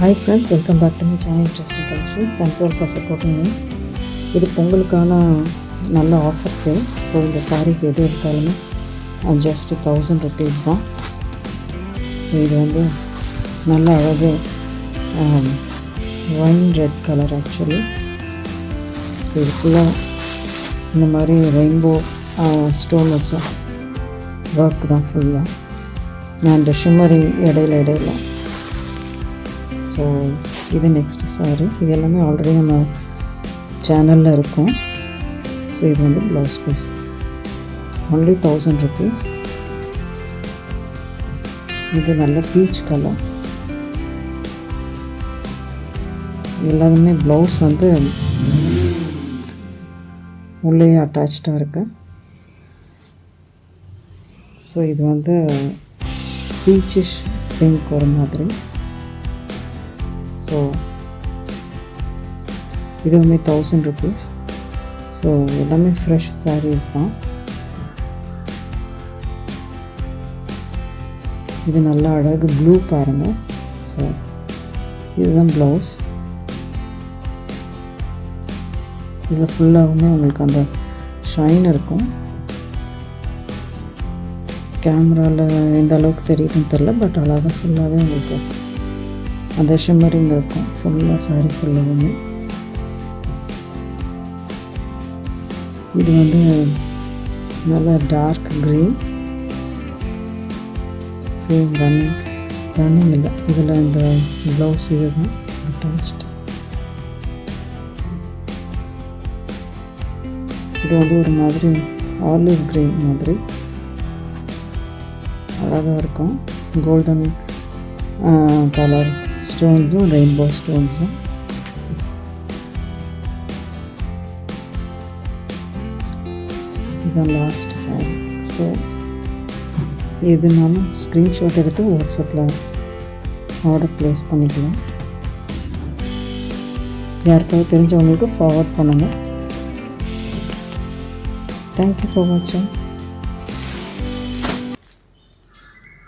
Hi friends, welcome back to my channel Interesting Collections. Thank you all for supporting me. இது பொங்கலுக்கான நல்ல offer sale. So இந்த சாரீஸ் எது எடுத்தாலுமே just 1000 rupees தான். So இது வந்து நல்ல அழகு wine red colour actually. So இது ஃபுல்லாக இந்த மாதிரி ரெயின்போ ஸ்டோன் வச்ச ஒர்க் தான் ஃபுல்லாக அண்ட் ஷிம்மரிங் இடையில. ஸோ இது நெக்ஸ்ட்டு சாரி. இது எல்லாமே ஆல்ரெடி நம்ம சேனலில் இருக்கும். ஸோ இது வந்து ப்ளவுஸ் பீஸ் ஒன்லி 1000 rupees. இது நல்ல பீச் கலர். எல்லாருமே ப்ளவுஸ் வந்து உள்ளே அட்டாச்சாக இருக்கு. ஸோ இது வந்து பீச்சிஷ் பிங்க் ஒரு மாதிரி. ஸோ இதுவுமே 1000 rupees. ஸோ எல்லாமே ஃப்ரெஷ் சாரீஸ் தான். இது நல்லா அழகு ப்ளூ பாருங்கள். ஸோ இதுதான் ப்ளவுஸ். இதில் ஃபுல்லாகவுமே உங்களுக்கு அந்த ஷைன் இருக்கும். கேமராவில் எந்த அளவுக்கு தெரியுதுன்னு தெரில, பட் அழகாக ஃபுல்லாகவே உங்களுக்கு அந்த ஷிம்மரிங் இருக்கும் ஃபுல்லாக சாரி ஃபுல்லாகவுமே. இது வந்து நல்ல டார்க் க்ரீன். சேம் ரன்னிங் இல்லை, இதில் இந்த ப்ளவுஸ் இது தான் அட்டாச்ட். இது வந்து ஒரு மாதிரி ஆலிவ் க்ரீன் மாதிரி அழகாக இருக்கும். கோல்டன் கலர் ஸ்டோன்ஸும் ரெயின்போ ஸ்டோன்ஸும். இதுதான் லாஸ்ட் சாரி. ஸோ எதுனாலும் ஸ்க்ரீன்ஷாட் எடுத்து வாட்ஸ்அப்பில் ஆர்டர் ப்ளேஸ் பண்ணிக்கலாம். யாருக்காவது தெரிஞ்சவங்களுக்கு ஃபார்வர்ட் பண்ணுங்கள். தேங்க்யூ ஃபார் வாட்சிங்.